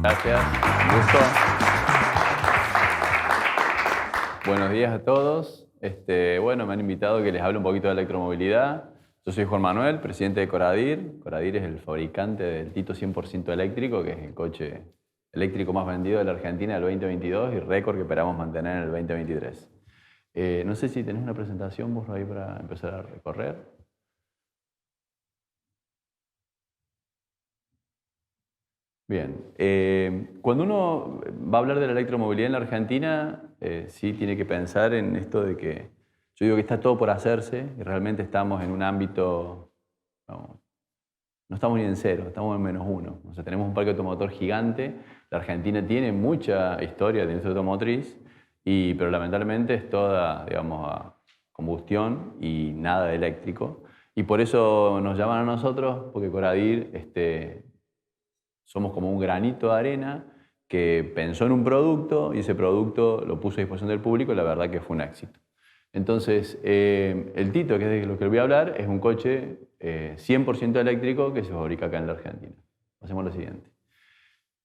Gracias, un gusto. Buenos días a todos. Bueno, me han invitado a que les hable un poquito de electromovilidad. Yo soy Juan Manuel, presidente de Coradir. Coradir es el fabricante del Tito 100% eléctrico, que es el coche eléctrico más vendido de la Argentina del 2022 y récord que esperamos mantener en el 2023. No sé si tenés una presentación vos ahí para empezar a recorrer. Bien, cuando uno va a hablar de la electromovilidad en la Argentina, sí tiene que pensar en esto de que yo digo que está todo por hacerse y realmente estamos en un ámbito, no estamos ni en cero, estamos en -1. O sea, tenemos un parque automotor gigante, la Argentina tiene mucha historia de industria automotriz, pero lamentablemente es toda, digamos, a combustión y nada de eléctrico. Y por eso nos llaman a nosotros, porque Coradir somos como un granito de arena que pensó en un producto y ese producto lo puso a disposición del público y la verdad que fue un éxito. Entonces, el Tito, que es de lo que voy a hablar, es un coche 100% eléctrico que se fabrica acá en la Argentina. Hacemos lo siguiente.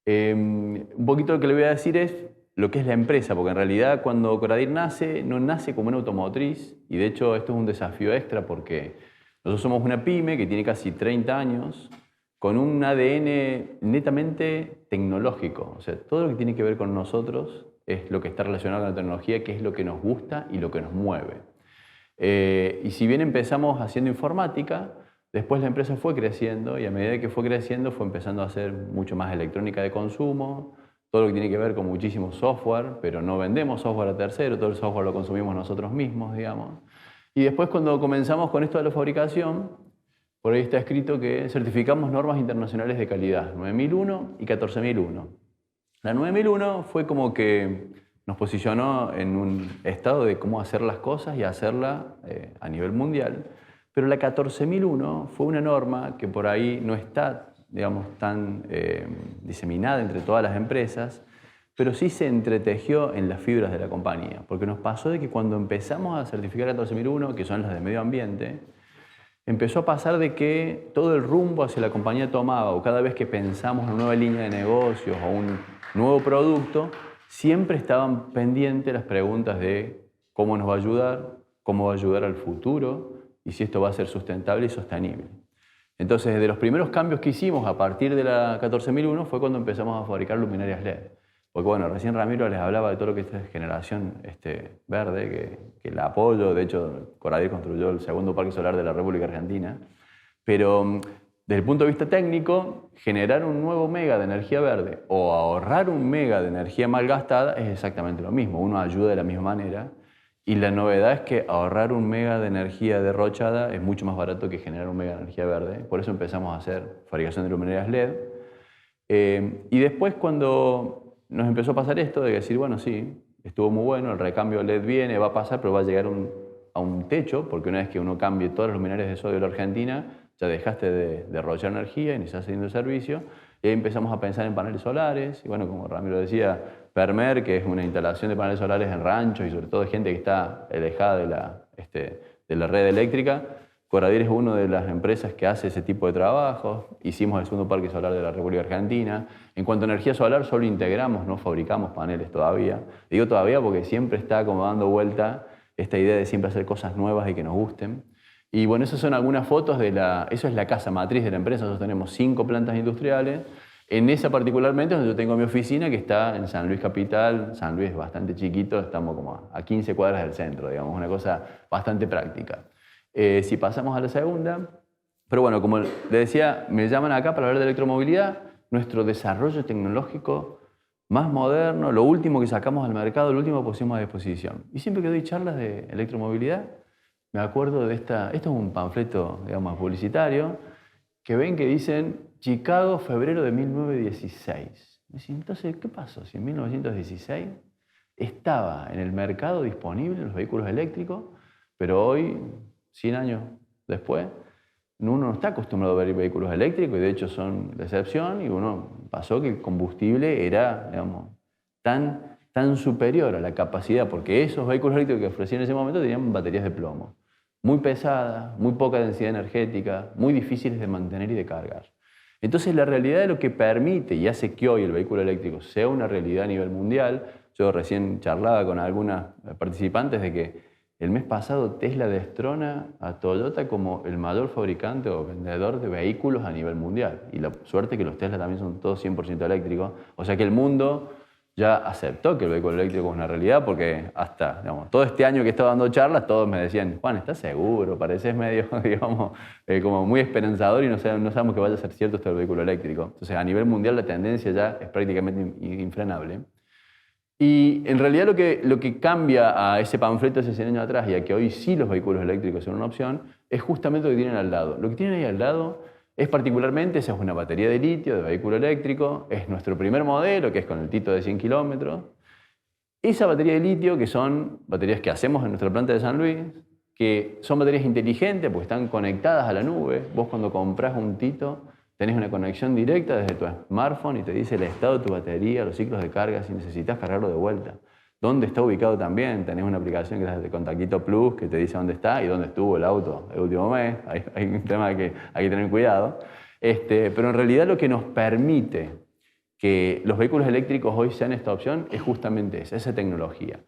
Un poquito lo que le voy a decir es lo que es la empresa, porque en realidad cuando Coradir nace, no nace como una automotriz y de hecho esto es un desafío extra porque nosotros somos una pyme que tiene casi 30 años, con un ADN netamente tecnológico. O sea, todo lo que tiene que ver con nosotros es lo que está relacionado con la tecnología, que es lo que nos gusta y lo que nos mueve. Y si bien empezamos haciendo informática, después la empresa fue creciendo y a medida que fue creciendo fue empezando a hacer mucho más electrónica de consumo, todo lo que tiene que ver con muchísimo software, pero no vendemos software a terceros, todo el software lo consumimos nosotros mismos, digamos. Y después cuando comenzamos con esto de la fabricación, por ahí está escrito que certificamos normas internacionales de calidad, 9001 y 14001. La 9001 fue como que nos posicionó en un estado de cómo hacer las cosas y hacerla a nivel mundial, pero la 14001 fue una norma que por ahí no está, digamos, tan diseminada entre todas las empresas, pero sí se entretejió en las fibras de la compañía, porque nos pasó de que cuando empezamos a certificar la 14001, que son las de medio ambiente, empezó a pasar de que todo el rumbo hacia la compañía tomaba, o cada vez que pensamos en una nueva línea de negocios o un nuevo producto, siempre estaban pendientes las preguntas de cómo nos va a ayudar, cómo va a ayudar al futuro y si esto va a ser sustentable y sostenible. Entonces, de los primeros cambios que hicimos a partir de la 14001 fue cuando empezamos a fabricar luminarias LED. Porque bueno, recién Ramiro les hablaba de todo lo que es generación verde, que la apoyo. De hecho, Coradir construyó el segundo parque solar de la República Argentina. Pero desde el punto de vista técnico, generar un nuevo mega de energía verde o ahorrar un mega de energía malgastada es exactamente lo mismo. Uno ayuda de la misma manera. Y la novedad es que ahorrar un mega de energía derrochada es mucho más barato que generar un mega de energía verde. Por eso empezamos a hacer fabricación de luminarias LED. Y después cuando nos empezó a pasar esto de decir, bueno, sí, estuvo muy bueno, el recambio LED viene, va a pasar, pero va a llegar a un techo, porque una vez que uno cambie todas las luminarias de sodio de la Argentina, ya dejaste de derrochar energía y ni estás haciendo servicio. Y ahí empezamos a pensar en paneles solares, y bueno, como Ramiro decía, Permer, que es una instalación de paneles solares en ranchos y sobre todo de gente que está alejada de la red eléctrica. Coradir es una de las empresas que hace ese tipo de trabajos. Hicimos el segundo parque solar de la República Argentina. En cuanto a energía solar, solo integramos, no fabricamos paneles todavía. Digo todavía porque siempre está como dando vuelta esta idea de siempre hacer cosas nuevas y que nos gusten. Y bueno, esas son algunas fotos eso es la casa matriz de la empresa. Nosotros tenemos 5 plantas industriales. En esa particularmente, donde yo tengo mi oficina, que está en San Luis Capital. San Luis es bastante chiquito, estamos como a 15 cuadras del centro, digamos, una cosa bastante práctica. Si pasamos a la segunda, pero bueno, como le decía, me llaman acá para hablar de electromovilidad, nuestro desarrollo tecnológico más moderno, lo último que sacamos al mercado, lo último que pusimos a disposición. Y siempre que doy charlas de electromovilidad, me acuerdo de esto es un panfleto, digamos, publicitario, que ven que dicen Chicago, febrero de 1916. Entonces, ¿qué pasó? Si en 1916 estaba en el mercado disponible los vehículos eléctricos, pero hoy, 100 años después, uno no está acostumbrado a ver vehículos eléctricos y de hecho son la excepción y uno pasó que el combustible era, digamos, tan superior a la capacidad, porque esos vehículos eléctricos que ofrecían en ese momento tenían baterías de plomo, muy pesadas, muy poca densidad energética, muy difíciles de mantener y de cargar. Entonces la realidad de lo que permite y hace que hoy el vehículo eléctrico sea una realidad a nivel mundial, yo recién charlaba con algunas participantes de que el mes pasado Tesla destrona a Toyota como el mayor fabricante o vendedor de vehículos a nivel mundial. Y la suerte es que los Tesla también son todos 100% eléctricos. O sea que el mundo ya aceptó que el vehículo eléctrico es una realidad porque hasta, digamos, todo este año que he estado dando charlas, todos me decían, Juan, ¿estás seguro? Pareces medio, digamos, como muy esperanzador y no sabemos que vaya a ser cierto esto del vehículo eléctrico. Entonces, a nivel mundial la tendencia ya es prácticamente infrenable. Y en realidad lo que cambia a ese panfleto de hace 100 años atrás y a que hoy sí los vehículos eléctricos son una opción, es justamente lo que tienen al lado. Lo que tienen ahí al lado es particularmente, esa es una batería de litio de vehículo eléctrico, es nuestro primer modelo, que es con el Tito de 100 kilómetros. Esa batería de litio, que son baterías que hacemos en nuestra planta de San Luis, que son baterías inteligentes porque están conectadas a la nube. Vos cuando compras un Tito tenés una conexión directa desde tu smartphone y te dice el estado de tu batería, los ciclos de carga, si necesitas cargarlo de vuelta. ¿Dónde está ubicado también? Tenés una aplicación que es de Contactito Plus que te dice dónde está y dónde estuvo el auto el último mes. Hay un tema que hay que tener cuidado. Pero en realidad lo que nos permite que los vehículos eléctricos hoy sean esta opción es justamente esa tecnología.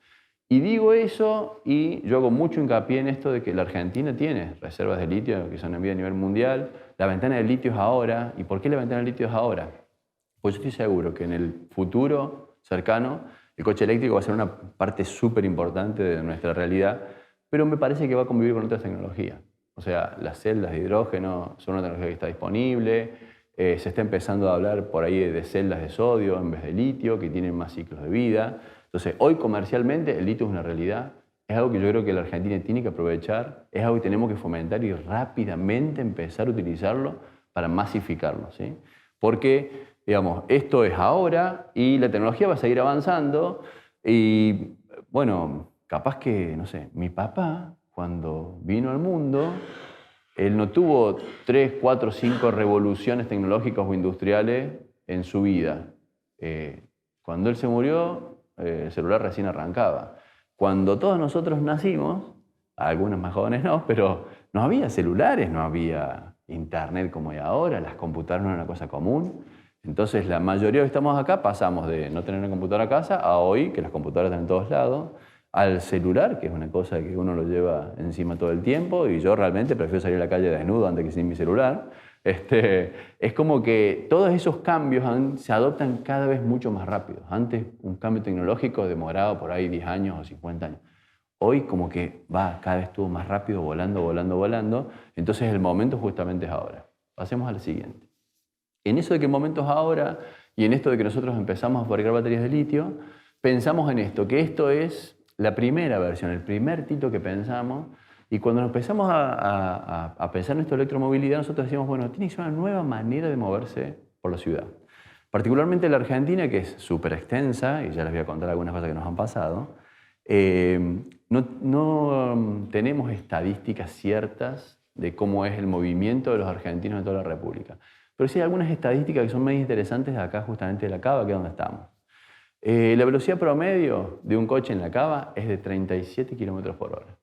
Y digo eso y yo hago mucho hincapié en esto de que la Argentina tiene reservas de litio que son envías a nivel mundial. La ventana de litio es ahora. ¿Y por qué la ventana de litio es ahora? Pues yo estoy seguro que en el futuro cercano el coche eléctrico va a ser una parte súper importante de nuestra realidad, pero me parece que va a convivir con otras tecnologías. O sea, las celdas de hidrógeno son una tecnología que está disponible. Se está empezando a hablar por ahí de celdas de sodio en vez de litio, que tienen más ciclos de vida. Entonces, hoy comercialmente el litio es una realidad, es algo que yo creo que la Argentina tiene que aprovechar, es algo que tenemos que fomentar y rápidamente empezar a utilizarlo para masificarlo, ¿sí? Porque, digamos, esto es ahora y la tecnología va a seguir avanzando y, bueno, capaz que, no sé, mi papá, cuando vino al mundo, él no tuvo 3, 4, 5 revoluciones tecnológicas o industriales en su vida. Cuando él se murió, el celular recién arrancaba. Cuando todos nosotros nacimos, algunos más jóvenes no, pero no había celulares, no había internet como hay ahora, las computadoras no eran una cosa común. Entonces la mayoría de los que estamos acá pasamos de no tener una computadora a casa a hoy, que las computadoras están en todos lados, al celular, que es una cosa que uno lo lleva encima todo el tiempo, y yo realmente prefiero salir a la calle desnudo antes que sin mi celular. Es como que todos esos cambios se adoptan cada vez mucho más rápido. Antes un cambio tecnológico demoraba por ahí 10 años o 50 años. Hoy como que va cada vez todo más rápido, volando, volando, volando. Entonces el momento justamente es ahora. Pasemos al siguiente. En eso de que el momento es ahora y en esto de que nosotros empezamos a fabricar baterías de litio, pensamos en esto, que esto es la primera versión, el primer Tito que pensamos. Y cuando nos empezamos a pensar en esto de electromovilidad, nosotros decíamos, bueno, tiene que ser una nueva manera de moverse por la ciudad. Particularmente la Argentina, que es súper extensa, y ya les voy a contar algunas cosas que nos han pasado, no tenemos estadísticas ciertas de cómo es el movimiento de los argentinos en toda la República. Pero sí hay algunas estadísticas que son más interesantes de acá, justamente de la Cava, que es donde estamos. La velocidad promedio de un coche en la Cava es de 37 km por hora.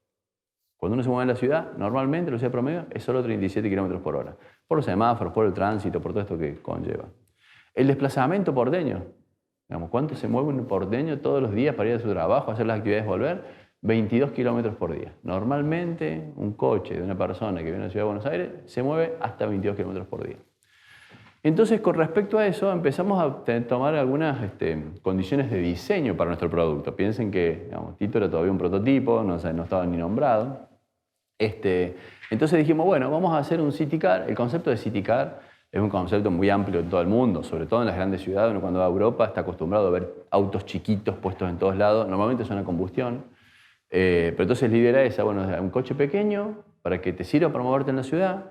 Cuando uno se mueve en la ciudad, normalmente la velocidad promedio es solo 37 km por hora. Por los semáforos, por el tránsito, por todo esto que conlleva. El desplazamiento porteño. Digamos, ¿cuánto se mueve un porteño todos los días para ir a su trabajo, hacer las actividades, volver? 22 km por día. Normalmente un coche de una persona que viene a la ciudad de Buenos Aires se mueve hasta 22 km por día. Entonces, con respecto a eso, empezamos a tomar algunas condiciones de diseño para nuestro producto. Piensen que, digamos, Tito era todavía un prototipo, no estaba ni nombrado. Entonces dijimos, bueno, vamos a hacer un City Car. El concepto de City Car es un concepto muy amplio en todo el mundo, sobre todo en las grandes ciudades. Uno cuando va a Europa está acostumbrado a ver autos chiquitos puestos en todos lados. Normalmente son a combustión. Pero entonces la idea era esa, bueno, un coche pequeño para que te sirva para moverte en la ciudad.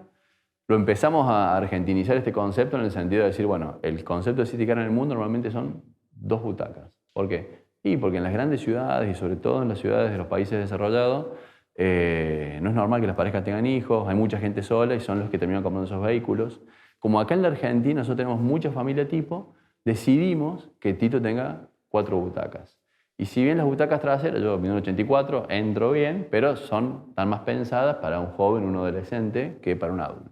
Lo empezamos a argentinizar este concepto en el sentido de decir, bueno, el concepto de City Car en el mundo normalmente son 2 butacas. ¿Por qué? Y porque en las grandes ciudades y sobre todo en las ciudades de los países desarrollados, no es normal que las parejas tengan hijos, hay mucha gente sola y son los que terminan comprando esos vehículos. Como acá en la Argentina nosotros tenemos mucha familia tipo, decidimos que Tito tenga 4 butacas. Y si bien las butacas traseras, yo mido 84, entro bien, pero están más pensadas para un joven, un adolescente, que para un adulto.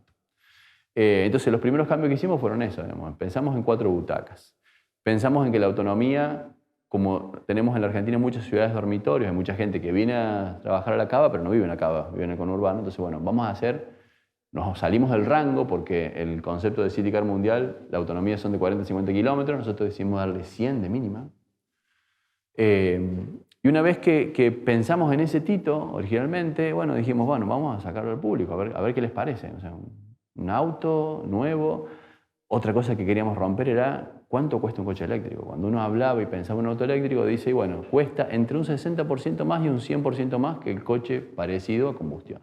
Entonces los primeros cambios que hicimos fueron eso, digamos. Pensamos en 4 butacas. Pensamos en que la autonomía, como tenemos en la Argentina muchas ciudades dormitorios, hay mucha gente que viene a trabajar a la cava, pero no vive en la cava, vive en el conurbano. Entonces, bueno, nos salimos del rango porque el concepto de City Car mundial, la autonomía son de 40-50 kilómetros, nosotros decidimos darle 100 de mínima. Y una vez que pensamos en ese Tito originalmente, bueno, dijimos, bueno, vamos a sacarlo al público, a ver qué les parece. O sea, un auto nuevo. Otra cosa que queríamos romper era cuánto cuesta un coche eléctrico. Cuando uno hablaba y pensaba en un auto eléctrico, dice, bueno, cuesta entre un 60% más y un 100% más que el coche parecido a combustión.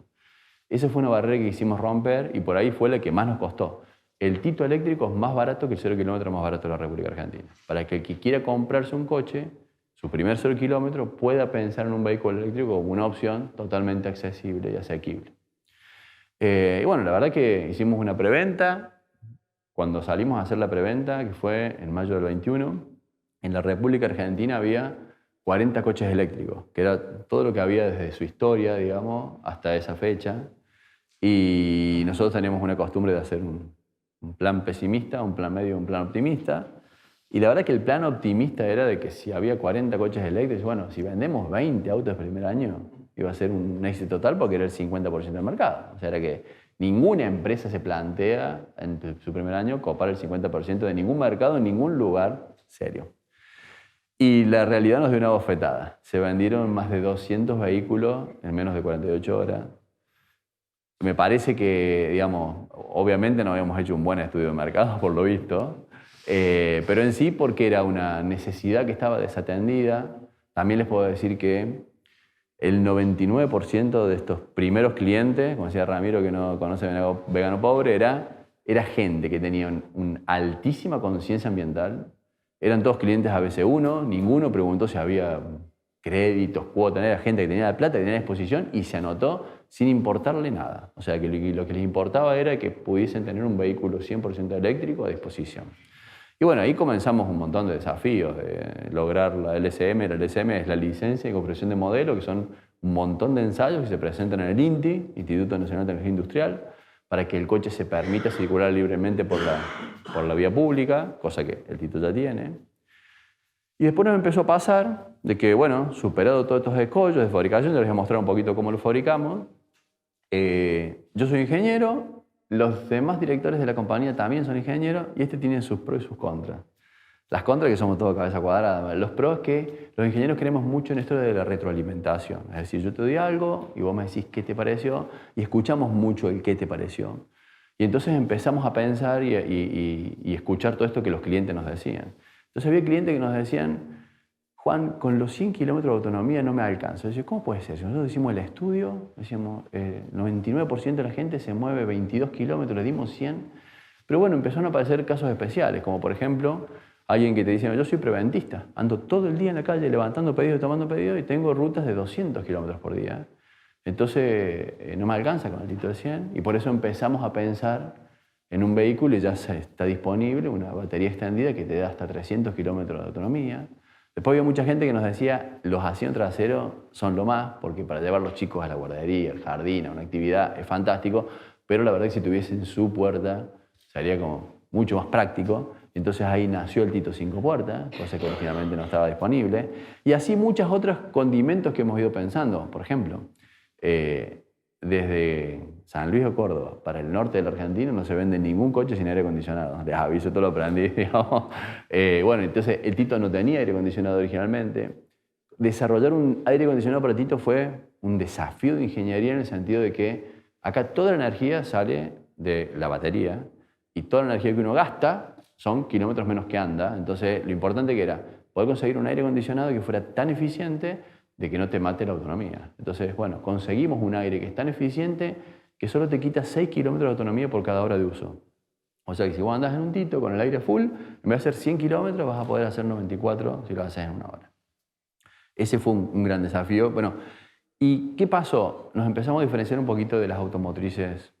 Esa fue una barrera que quisimos romper y por ahí fue la que más nos costó. El Tito eléctrico es más barato que el 0 kilómetro más barato de la República Argentina. Para que el que quiera comprarse un coche, su primer 0 kilómetro, pueda pensar en un vehículo eléctrico como una opción totalmente accesible y asequible. Y bueno, la verdad que hicimos una preventa. Cuando salimos a hacer la preventa, que fue en mayo del 21, en la República Argentina había 40 coches eléctricos, que era todo lo que había desde su historia, digamos, hasta esa fecha. Y nosotros teníamos una costumbre de hacer un plan pesimista, un plan medio, un plan optimista. Y la verdad que el plan optimista era de que si había 40 coches eléctricos, bueno, si vendemos 20 autos el primer año, iba a ser un éxito total porque era el 50% del mercado. O sea, era que ninguna empresa se plantea en su primer año copar el 50% de ningún mercado en ningún lugar serio. Y la realidad nos dio una bofetada. Se vendieron más de 200 vehículos en menos de 48 horas. Me parece que, digamos, obviamente no habíamos hecho un buen estudio de mercado, por lo visto, pero en sí porque era una necesidad que estaba desatendida. También les puedo decir que el 99% de estos primeros clientes, como decía Ramiro, que no conoce Vegano Pobre, era gente que tenía una altísima conciencia ambiental. Eran todos clientes ABC1, ninguno preguntó si había créditos, cuotas, era gente que tenía la plata, que tenía disposición y se anotó sin importarle nada. O sea, que lo que les importaba era que pudiesen tener un vehículo 100% eléctrico a disposición. Y bueno, ahí comenzamos un montón de desafíos, de lograr la LSM. La LSM es la licencia de comprensión de modelo, que son un montón de ensayos que se presentan en el INTI, Instituto Nacional de Tecnología Industrial, para que el coche se permita circular libremente por la vía pública, cosa que el Tito ya tiene. Y después nos empezó a pasar de que, bueno, superado todos estos escollos de fabricación, ya les voy a mostrar un poquito cómo lo fabricamos. Yo soy ingeniero, los demás directores de la compañía también son ingenieros y tiene sus pros y sus contras. Las contras que somos todos cabeza cuadrada. Los pros es que los ingenieros creemos mucho en esto de la retroalimentación. Es decir, yo te doy algo y vos me decís qué te pareció y escuchamos mucho el qué te pareció. Y entonces empezamos a pensar y escuchar todo esto que los clientes nos decían. Entonces había clientes que nos decían, Juan, con los 100 kilómetros de autonomía no me alcanza. Yo decía, ¿cómo puede ser? Si nosotros hicimos el estudio, decíamos, el 99% de la gente se mueve 22 kilómetros, le dimos 100. Pero bueno, empezaron a aparecer casos especiales, como por ejemplo, alguien que te dice, yo soy preventista, ando todo el día en la calle levantando pedidos, tomando pedidos y tengo rutas de 200 kilómetros por día. Entonces no me alcanza con el Tito de 100 y por eso empezamos a pensar en un vehículo y ya está disponible una batería extendida que te da hasta 300 kilómetros de autonomía. Después había mucha gente que nos decía, los asientos traseros son lo más, porque para llevar los chicos a la guardería, al jardín, a una actividad, es fantástico, pero la verdad es que si tuviesen su puerta, sería como mucho más práctico. Entonces ahí nació el Tito 5 puertas, cosa que originalmente no estaba disponible. Y así muchos otros condimentos que hemos ido pensando. Por ejemplo, desde San Luis o Córdoba para el norte de la Argentina no se vende ningún coche sin aire acondicionado. Les aviso, todo lo aprendí, digamos. Bueno, entonces el Tito no tenía aire acondicionado originalmente. Desarrollar un aire acondicionado para Tito fue un desafío de ingeniería en el sentido de que acá toda la energía sale de la batería y toda la energía que uno gasta son kilómetros menos que anda. Entonces lo importante que era poder conseguir un aire acondicionado que fuera tan eficiente de que no te mate la autonomía. Entonces, bueno, conseguimos un aire que es tan eficiente que solo te quita 6 kilómetros de autonomía por cada hora de uso. O sea que si vos andás en un Tito con el aire full, en vez de hacer 100 kilómetros vas a poder hacer 94 si lo haces en una hora. Ese fue un gran desafío. Bueno, ¿y qué pasó? Nos empezamos a diferenciar un poquito de las automotrices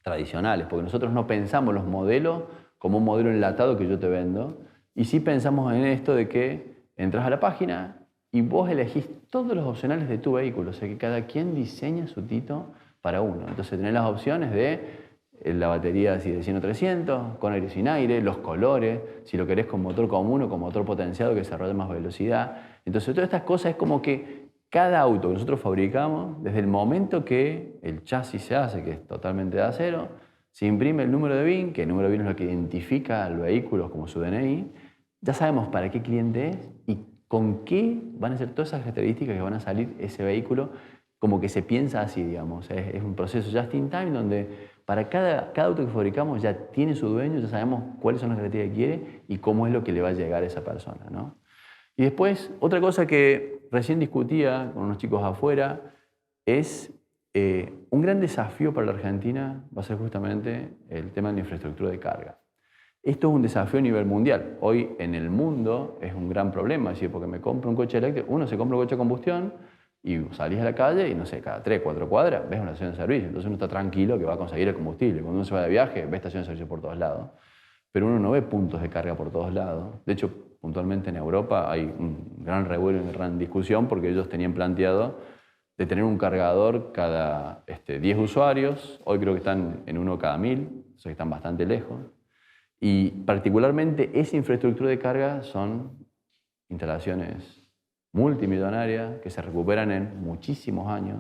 tradicionales, porque nosotros no pensamos los modelos como un modelo enlatado que yo te vendo, y sí pensamos en esto de que entras a la página y vos elegís todos los opcionales de tu vehículo, o sea que cada quien diseña su Tito para uno. Entonces tenés las opciones de la batería así de 100 o 300, con aire o sin aire, los colores, si lo querés con motor común o con motor potenciado que desarrolla más velocidad. Entonces, todas estas cosas es como que cada auto que nosotros fabricamos, desde el momento que el chasis se hace, que es totalmente de acero, se imprime el número de VIN, que el número de VIN es lo que identifica al vehículo como su DNI, ya sabemos para qué cliente es y con qué van a ser todas esas características que van a salir ese vehículo, como que se piensa así, digamos. Es un proceso just in time donde para cada auto que fabricamos ya tiene su dueño, ya sabemos cuáles son las características que quiere y cómo es lo que le va a llegar a esa persona, ¿no? Y después, otra cosa que recién discutía con unos chicos afuera es un gran desafío para la Argentina va a ser justamente el tema de la infraestructura de carga. Esto es un desafío a nivel mundial. Hoy en el mundo es un gran problema, es decir, porque me compro un coche eléctrico, uno se compra un coche de combustión y salís a la calle y no sé, cada 3, 4 cuadras ves una estación de servicio. Entonces uno está tranquilo que va a conseguir el combustible. Cuando uno se va de viaje, ve estaciones de servicio por todos lados. Pero uno no ve puntos de carga por todos lados. De hecho, puntualmente en Europa hay un gran revuelo y una gran discusión porque ellos tenían planteado de tener un cargador cada 10 usuarios. Hoy creo que están en uno cada 1000, o sea que están bastante lejos. Y particularmente esa infraestructura de carga son instalaciones multimillonarias que se recuperan en muchísimos años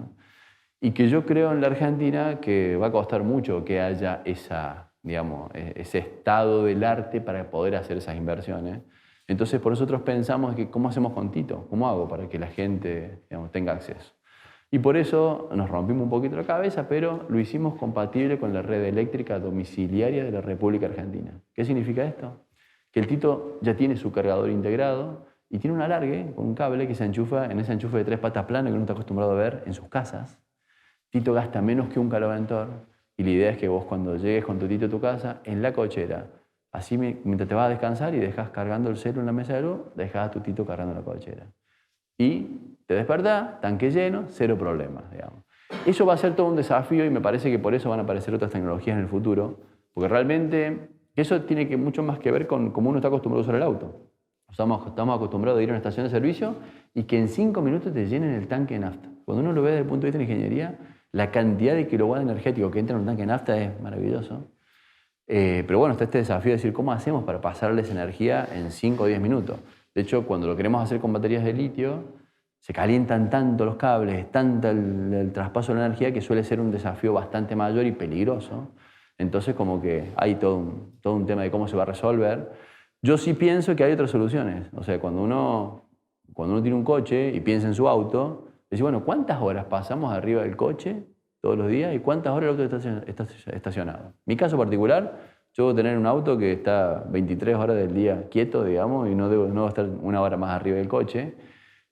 y que yo creo en la Argentina que va a costar mucho que haya ese estado del arte para poder hacer esas inversiones. Entonces, por nosotros pensamos que ¿cómo hacemos con Tito? ¿Cómo hago para que la gente tenga acceso? Y por eso nos rompimos un poquito la cabeza, pero lo hicimos compatible con la red eléctrica domiciliaria de la República Argentina. ¿Qué significa esto? Que el Tito ya tiene su cargador integrado y tiene un alargue con un cable que se enchufa en ese enchufe de 3 patas planas que uno está acostumbrado a ver en sus casas. Tito gasta menos que un caloventor y la idea es que vos cuando llegues con tu Tito a tu casa, en la cochera, así mientras te vas a descansar y dejas cargando el celu en la mesa de luz, dejas a tu Tito cargando en la cochera. Y te despertás, tanque lleno, cero problemas, digamos. Eso va a ser todo un desafío y me parece que por eso van a aparecer otras tecnologías en el futuro, porque realmente eso tiene mucho más que ver con cómo uno está acostumbrado a usar el auto. Estamos acostumbrados a ir a una estación de servicio y que en 5 minutos te llenen el tanque de nafta. Cuando uno lo ve desde el punto de vista de la ingeniería, la cantidad de kilowatt energético que entra en un tanque de nafta es maravilloso. Pero bueno, está este desafío de decir cómo hacemos para pasarles energía en 5 o 10 minutos. De hecho, cuando lo queremos hacer con baterías de litio, se calientan tanto los cables, tanto el traspaso de la energía que suele ser un desafío bastante mayor y peligroso. Entonces, como que hay todo un tema de cómo se va a resolver. Yo sí pienso que hay otras soluciones. O sea, cuando uno tiene un coche y piensa en su auto, dice, bueno, ¿cuántas horas pasamos arriba del coche todos los días y cuántas horas el auto está estacionado? Mi caso particular, yo debo tener un auto que está 23 horas del día quieto, digamos, y no debo estar 1 hora más arriba del coche.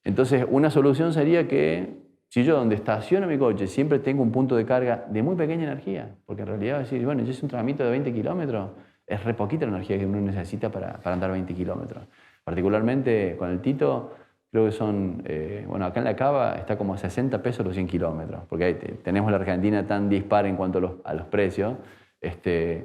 Entonces, una solución sería que si yo donde estaciono mi coche siempre tengo un punto de carga de muy pequeña energía, porque en realidad decir, bueno, yo hice un tramito de 20 kilómetros, es re poquita la energía que uno necesita para andar 20 kilómetros. Particularmente con el Tito, creo que son, bueno, acá en la Cava está como a 60 pesos los 100 kilómetros, porque ahí tenemos la Argentina tan dispar en cuanto a los precios.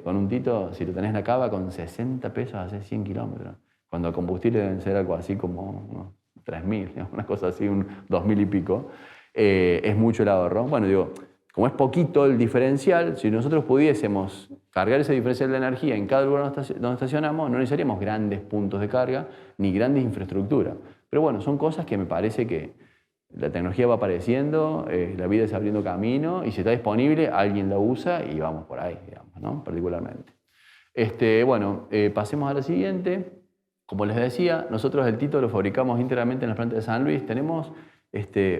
Con un Tito, si lo tenés en la Cava, con 60 pesos haces 100 kilómetros, cuando a combustible deben ser algo así como 3.000, una cosa así, un 2.000 y pico. Es mucho el ahorro. Bueno, digo, como es poquito el diferencial, si nosotros pudiésemos cargar ese diferencial de energía en cada lugar donde estacionamos, no necesitaríamos grandes puntos de carga ni grandes infraestructuras. Pero bueno, son cosas que me parece que la tecnología va apareciendo, la vida está abriendo camino y si está disponible, alguien la usa y vamos por ahí, digamos, ¿no? Particularmente. Bueno, pasemos a la siguiente. Como les decía, nosotros el Tito lo fabricamos íntegramente en la planta de San Luis. Tenemos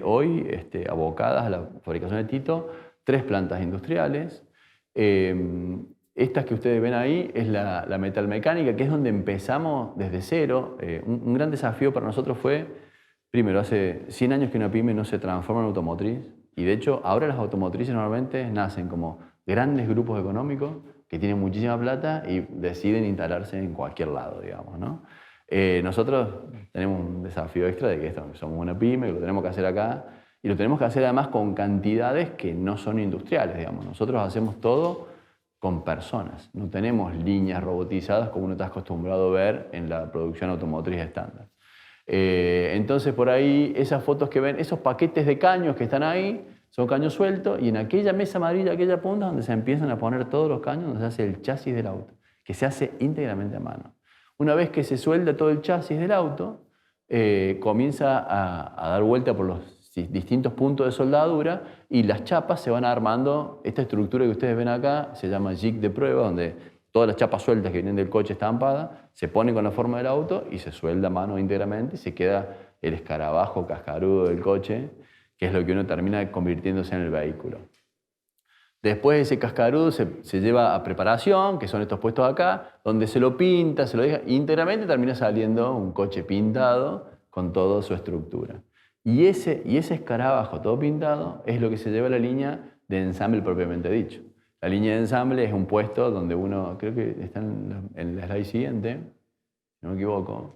hoy abocadas a la fabricación de Tito 3 plantas industriales. Estas que ustedes ven ahí es la metalmecánica, que es donde empezamos desde cero. Un gran desafío para nosotros fue, primero, hace 100 años que una pyme no se transforma en automotriz. Y de hecho, ahora las automotrices normalmente nacen como grandes grupos económicos que tienen muchísima plata y deciden instalarse en cualquier lado, digamos, ¿no? Nosotros tenemos un desafío extra de que somos una pyme, que lo tenemos que hacer acá y lo tenemos que hacer además con cantidades que no son industriales, digamos. Nosotros hacemos todo con personas, no tenemos líneas robotizadas como uno está acostumbrado a ver en la producción automotriz estándar. Entonces por ahí esas fotos que ven, esos paquetes de caños que están ahí, son caños sueltos y en aquella mesa amarilla, aquella punta, donde se empiezan a poner todos los caños, donde se hace el chasis del auto, que se hace íntegramente a mano. Una vez que se suelda todo el chasis del auto, comienza a dar vuelta por los distintos puntos de soldadura y las chapas se van armando. Esta estructura que ustedes ven acá se llama jig de prueba, donde todas las chapas sueltas que vienen del coche estampadas se ponen con la forma del auto y se suelda a mano íntegramente y se queda el escarabajo cascarudo del coche, que es lo que uno termina convirtiéndose en el vehículo. Después ese cascarudo se lleva a preparación, que son estos puestos acá, donde se lo pinta, se lo deja, íntegramente termina saliendo un coche pintado con toda su estructura. Y ese escarabajo todo pintado es lo que se lleva a la línea de ensamble propiamente dicho. La línea de ensamble es un puesto donde uno, creo que está en la slide siguiente, si no me equivoco.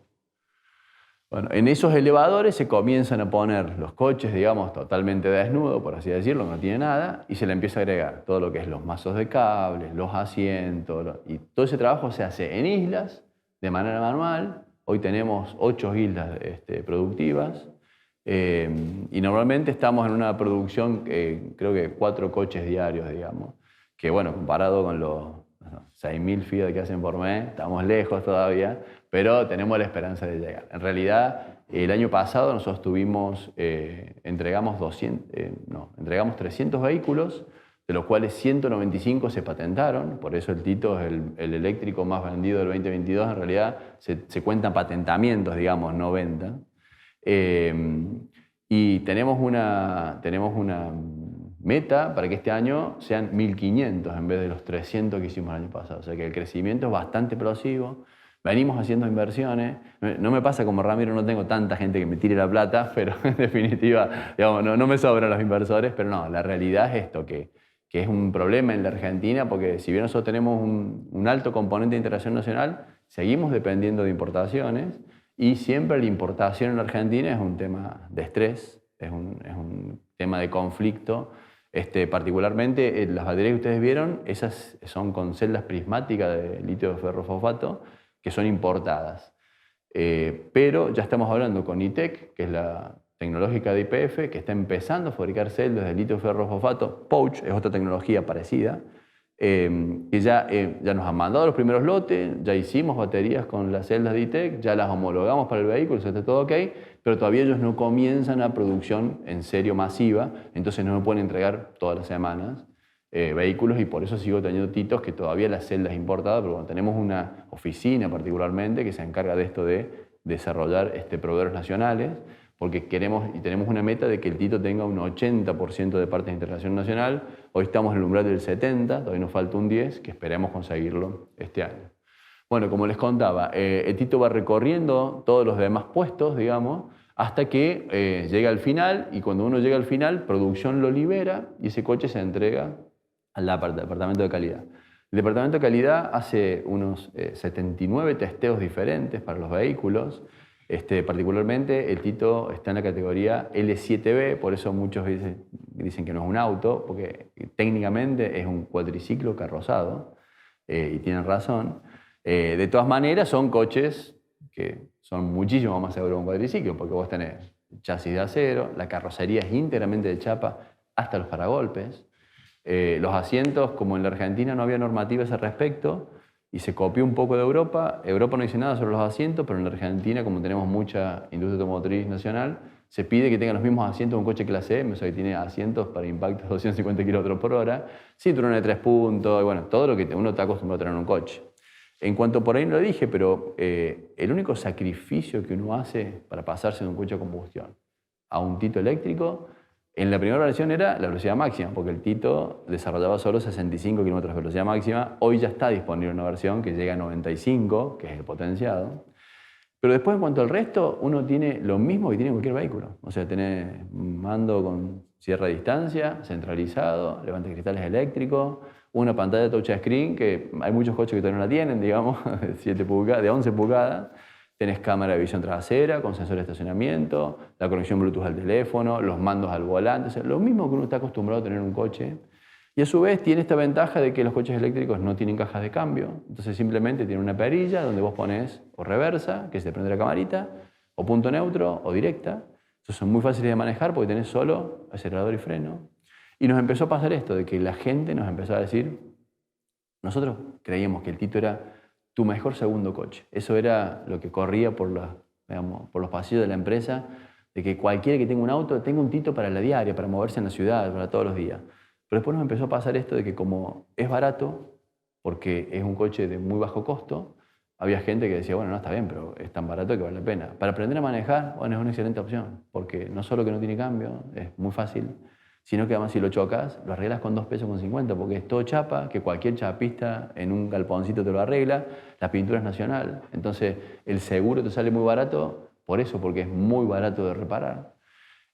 Bueno, en esos elevadores se comienzan a poner los coches, digamos, totalmente desnudos, por así decirlo, no tiene nada, y se le empieza a agregar todo lo que es los mazos de cables, los asientos, y todo ese trabajo se hace en islas, de manera manual. Hoy tenemos 8 islas productivas, y normalmente estamos en una producción, creo que 4 coches diarios, digamos, que bueno, comparado con los 6.000 Fiat que hacen por mes, estamos lejos todavía, pero tenemos la esperanza de llegar. En realidad, el año pasado nosotros entregamos 300 vehículos, de los cuales 195 se patentaron, por eso el Tito es el eléctrico más vendido del 2022, en realidad se cuentan patentamientos, digamos, no venta. Y tenemos una meta para que este año sean 1.500 en vez de los 300 que hicimos el año pasado. O sea que el crecimiento es bastante explosivo. Venimos haciendo inversiones. No me pasa como Ramiro, no tengo tanta gente que me tire la plata, pero en definitiva, digamos, no me sobran los inversores, pero no, la realidad es esto, que es un problema en la Argentina, porque si bien nosotros tenemos un alto componente de integración nacional, seguimos dependiendo de importaciones y siempre la importación en la Argentina es un tema de estrés, es un tema de conflicto. Particularmente las baterías que ustedes vieron, esas son con celdas prismáticas de litio ferrofosfato que son importadas. Pero ya estamos hablando con ITEC, que es la tecnológica de YPF, que está empezando a fabricar celdas de litio ferrofosfato. Pouch es otra tecnología parecida, que ya nos han mandado los primeros lotes, ya hicimos baterías con las celdas de ITEC, ya las homologamos para el vehículo, está todo ok, pero todavía ellos no comienzan la producción en serio masiva, entonces no me pueden entregar todas las semanas vehículos, y por eso sigo teniendo titos que todavía las celdas importadas, pero bueno, tenemos una oficina particularmente que se encarga de esto de desarrollar proveedores nacionales, porque queremos y tenemos una meta de que el Tito tenga un 80% de partes de integración nacional. Hoy estamos en el umbral del 70%, todavía nos falta un 10%, que esperemos conseguirlo este año. Bueno, como les contaba, el Tito va recorriendo todos los demás puestos, digamos, hasta que llega al final, y cuando uno llega al final, producción lo libera y ese coche se entrega al departamento de calidad. El departamento de calidad hace unos 79 testeos diferentes para los vehículos. Particularmente el Tito está en la categoría L7B, por eso muchos dicen que no es un auto, porque técnicamente es un cuatriciclo carrozado, y tienen razón. De todas maneras, son coches que son muchísimo más seguros que un cuatriciclo, porque vos tenés chasis de acero, la carrocería es íntegramente de chapa, hasta los paragolpes. Los asientos, como en la Argentina no había normativas al respecto, y se copió un poco de Europa. Europa no dice nada sobre los asientos, pero en la Argentina, como tenemos mucha industria automotriz nacional, se pide que tengan los mismos asientos de un coche clase E, o sea, que tiene asientos para impactos de 250 km por hora, cinturones de 3 puntos, y bueno, todo lo que uno está acostumbrado a tener en un coche. En cuanto por ahí no lo dije, pero el único sacrificio que uno hace para pasarse de un coche a combustión a un Tito eléctrico, en la primera versión era la velocidad máxima, porque el Tito desarrollaba solo 65 km de velocidad máxima. Hoy ya está disponible una versión que llega a 95, que es el potenciado. Pero después, en cuanto al resto, uno tiene lo mismo que tiene cualquier vehículo. O sea, tiene mando con cierre a distancia, centralizado, levante cristales eléctrico, una pantalla de touchscreen, que hay muchos coches que todavía no la tienen, digamos, de 11 pulgadas. Tenés cámara de visión trasera con sensor de estacionamiento, la conexión Bluetooth al teléfono, los mandos al volante, o sea, lo mismo que uno está acostumbrado a tener en un coche. Y a su vez tiene esta ventaja de que los coches eléctricos no tienen cajas de cambio, entonces simplemente tiene una perilla donde vos ponés o reversa, que se prende la camarita, o punto neutro o directa. Entonces son muy fáciles de manejar porque tenés solo acelerador y freno. Y nos empezó a pasar esto, de que la gente nos empezó a decir, nosotros creíamos que el Tito era tu mejor segundo coche. Eso era lo que corría por los pasillos de la empresa, de que cualquiera que tenga un auto tenga un Tito para la diaria, para moverse en la ciudad, para todos los días. Pero después nos empezó a pasar esto de que como es barato, porque es un coche de muy bajo costo, había gente que decía, bueno, no, está bien, pero es tan barato que vale la pena. Para aprender a manejar, bueno, es una excelente opción, porque no solo que no tiene cambio, es muy fácil, sino que además si lo chocas, lo arreglas con 2,50 pesos, porque es todo chapa, que cualquier chapista en un galponcito te lo arregla, la pintura es nacional, entonces el seguro te sale muy barato, por eso, porque es muy barato de reparar.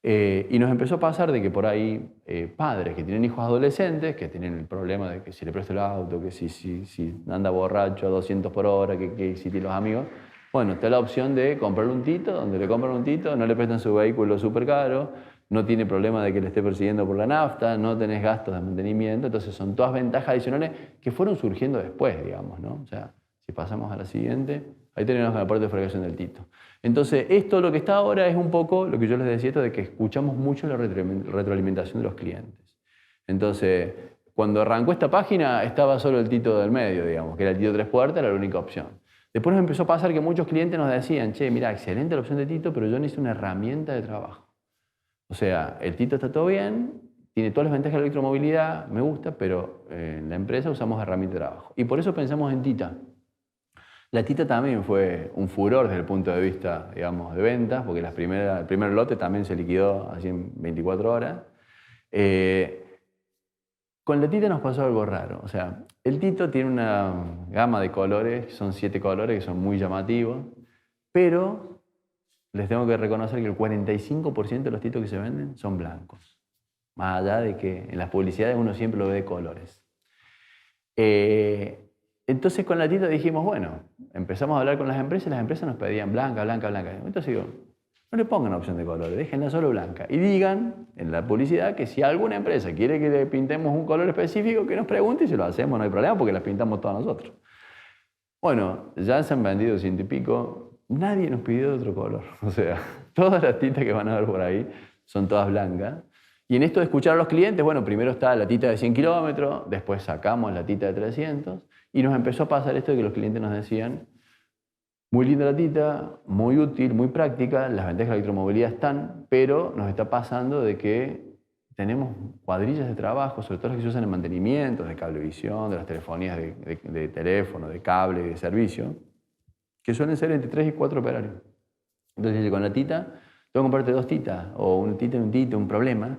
Y nos empezó a pasar de que por ahí padres que tienen hijos adolescentes, que tienen el problema de que si le presto el auto, que si anda borracho a 200 por hora, que si tiene los amigos, bueno, está la opción de comprarle un Tito, donde le compran un Tito, no le prestan su vehículo súper caro, no tiene problema de que le esté persiguiendo por la nafta, no tenés gastos de mantenimiento, entonces son todas ventajas adicionales que fueron surgiendo después, digamos, ¿no? O sea, si pasamos a la siguiente, ahí tenemos la parte de fabricación del Tito. Entonces, esto lo que está ahora es un poco lo que yo les decía, esto de que escuchamos mucho la retroalimentación de los clientes. Entonces, cuando arrancó esta página, estaba solo el Tito del medio, digamos, que era el Tito 3 puertas, era la única opción. Después nos empezó a pasar que muchos clientes nos decían, che, mira, excelente la opción de Tito, pero yo necesito una herramienta de trabajo. O sea, el Tito está todo bien, tiene todas las ventajas de la electromovilidad, me gusta, pero en la empresa usamos herramienta de trabajo. Y por eso pensamos en Tita. La Tita también fue un furor desde el punto de vista, digamos, de ventas, porque el primer lote también se liquidó así en 24 horas. Con la Tita nos pasó algo raro. O sea, el Tito tiene una gama de colores, son 7 colores que son muy llamativos, pero les tengo que reconocer que el 45% de los Titos que se venden son blancos. Más allá de que en las publicidades uno siempre lo ve de colores. Entonces con la Tita dijimos, bueno, empezamos a hablar con las empresas nos pedían blanca, blanca, blanca. Entonces digo, no le pongan opción de colores, déjenla solo blanca. Y digan en la publicidad que si alguna empresa quiere que le pintemos un color específico, que nos pregunte y se lo hacemos, no hay problema, porque las pintamos todas nosotros. Bueno, ya se han vendido 100 y pico, nadie nos pidió de otro color. O sea, todas las tintas que van a ver por ahí son todas blancas. Y en esto de escuchar a los clientes, bueno, primero está la Tita de 100 kilómetros, después sacamos la Tita de 300, y nos empezó a pasar esto de que los clientes nos decían, muy linda la Tita, muy útil, muy práctica, las ventajas de la electromovilidad están, pero nos está pasando de que tenemos cuadrillas de trabajo, sobre todo las que se usan en mantenimientos, de cablevisión, de las telefonías de teléfono, de cable y de servicio, que suelen ser entre 3 y 4 operarios. Entonces, con la Tita, tengo que comprarte 2 Titas, o un Tita y un Tito, un problema.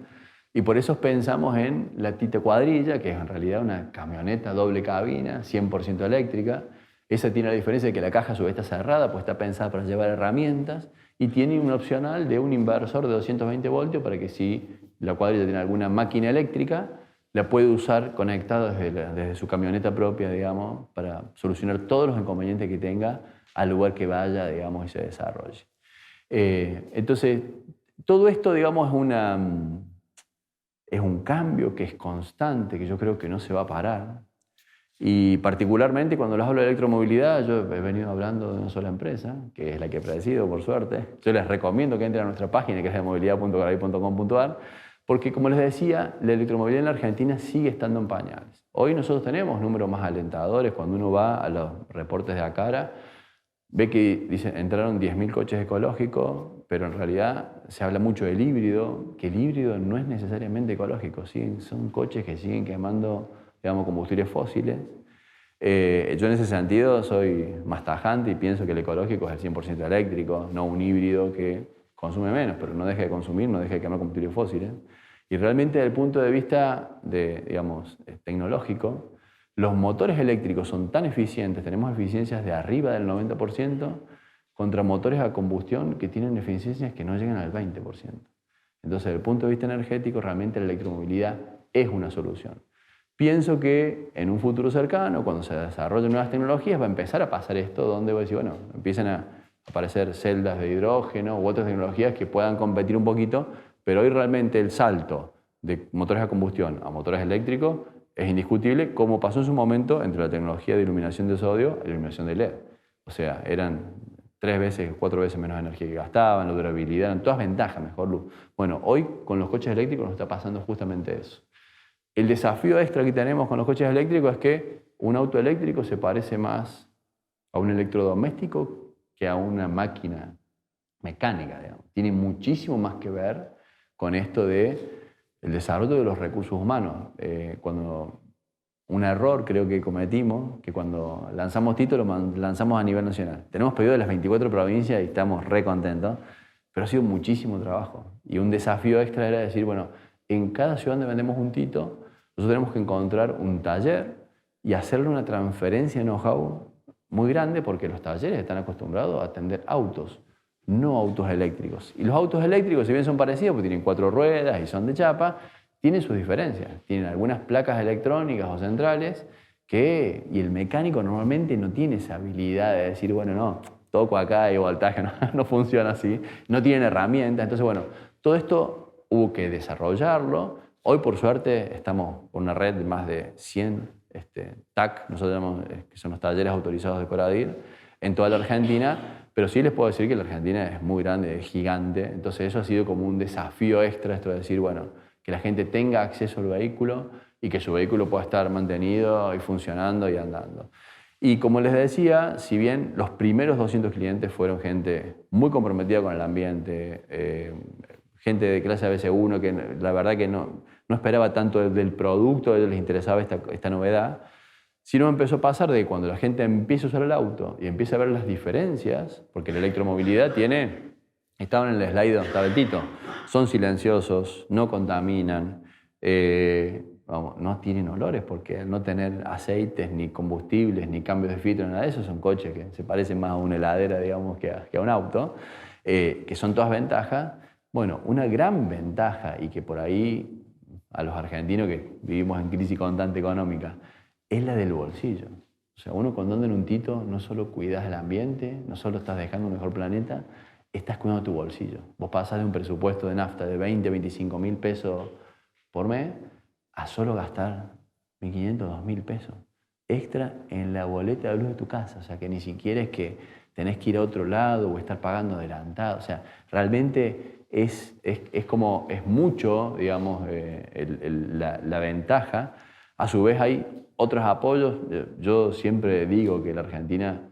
Y por eso pensamos en la Tita cuadrilla, que es en realidad una camioneta doble cabina, 100% eléctrica. Esa tiene la diferencia de que la caja a su vez está cerrada, pues está pensada para llevar herramientas, y tiene un opcional de un inversor de 220 voltios para que si la cuadrilla tiene alguna máquina eléctrica, la puede usar conectada desde su camioneta propia, digamos, para solucionar todos los inconvenientes que tenga al lugar que vaya, digamos, y se desarrolle. Entonces, todo esto, digamos, es un cambio que es constante, que yo creo que no se va a parar. Y particularmente cuando les hablo de electromovilidad, yo he venido hablando de una sola empresa, que es la que he predecido, por suerte. Yo les recomiendo que entren a nuestra página, que es de movilidad.garay.com.ar, porque, como les decía, la electromovilidad en la Argentina sigue estando en pañales. Hoy nosotros tenemos números más alentadores. Cuando uno va a los reportes de Acara, ve que dicen, entraron 10.000 coches ecológicos, pero en realidad se habla mucho del híbrido, que el híbrido no es necesariamente ecológico, ¿sí? Son coches que siguen quemando, digamos, combustibles fósiles. Yo en ese sentido soy más tajante y pienso que el ecológico es el 100% eléctrico, no un híbrido que consume menos, pero no deja de consumir, no deja de quemar combustibles fósiles. Y realmente desde el punto de vista digamos, tecnológico, los motores eléctricos son tan eficientes, tenemos eficiencias de arriba del 90%, contra motores a combustión que tienen eficiencias que no llegan al 20%. Entonces, desde el punto de vista energético, realmente la electromovilidad es una solución. Pienso que en un futuro cercano, cuando se desarrollen nuevas tecnologías, va a empezar a pasar esto, donde voy a decir, bueno, empiezan a aparecer celdas de hidrógeno u otras tecnologías que puedan competir un poquito, pero hoy realmente el salto de motores a combustión a motores eléctricos es indiscutible, como pasó en su momento entre la tecnología de iluminación de sodio y la iluminación de LED. O sea, eran 3 veces, 4 veces menos energía que gastaban, la durabilidad, eran todas ventajas, mejor luz. Bueno, hoy con los coches eléctricos nos está pasando justamente eso. El desafío extra que tenemos con los coches eléctricos es que un auto eléctrico se parece más a un electrodoméstico que a una máquina mecánica, digamos. Tiene muchísimo más que ver con esto de el desarrollo de los recursos humanos. Cuando un error creo que cometimos, que cuando lanzamos Tito lo lanzamos a nivel nacional. Tenemos pedido de las 24 provincias y estamos re contentos, pero ha sido muchísimo trabajo. Y un desafío extra era decir, bueno, en cada ciudad donde vendemos un Tito, nosotros tenemos que encontrar un taller y hacerle una transferencia de know-how muy grande porque los talleres están acostumbrados a atender autos, no autos eléctricos. Y los autos eléctricos, si bien son parecidos, porque tienen 4 ruedas y son de chapa, tienen sus diferencias. Tienen algunas placas electrónicas o centrales y el mecánico normalmente no tiene esa habilidad de decir, bueno, no, toco acá y voltaje, no funciona así. No tienen herramientas. Entonces, bueno, todo esto hubo que desarrollarlo. Hoy, por suerte, estamos con una red de más de 100 TAC, nosotros llamamos, que son los talleres autorizados de Coradir, en toda la Argentina, pero sí les puedo decir que la Argentina es muy grande, es gigante, entonces eso ha sido como un desafío extra, esto de decir, bueno, que la gente tenga acceso al vehículo y que su vehículo pueda estar mantenido y funcionando y andando. Y como les decía, si bien los primeros 200 clientes fueron gente muy comprometida con el ambiente, gente de clase ABC1 que la verdad que no esperaba tanto del producto, a ellos les interesaba esta novedad, sino empezó a pasar de cuando la gente empieza a usar el auto y empieza a ver las diferencias, porque la electromovilidad estaban en el slide donde estaba el Tito, son silenciosos, no contaminan, no tienen olores, porque al no tener aceites, ni combustibles, ni cambios de filtro, nada de eso, son coches que se parecen más a una heladera, digamos, que a un auto, que son todas ventajas. Bueno, una gran ventaja, y que por ahí a los argentinos que vivimos en crisis constante económica, es la del bolsillo. O sea, uno cuando anda en un Tito no solo cuidas el ambiente, no solo estás dejando un mejor planeta, estás cuidando tu bolsillo. Vos pasás de un presupuesto de nafta de 20, 25 mil pesos por mes a solo gastar 1.500, 2.000 pesos extra en la boleta de luz de tu casa. O sea, que ni siquiera es que tenés que ir a otro lado o estar pagando adelantado. O sea, realmente es mucho, digamos, la ventaja. A su vez hay otros apoyos. Yo siempre digo que la Argentina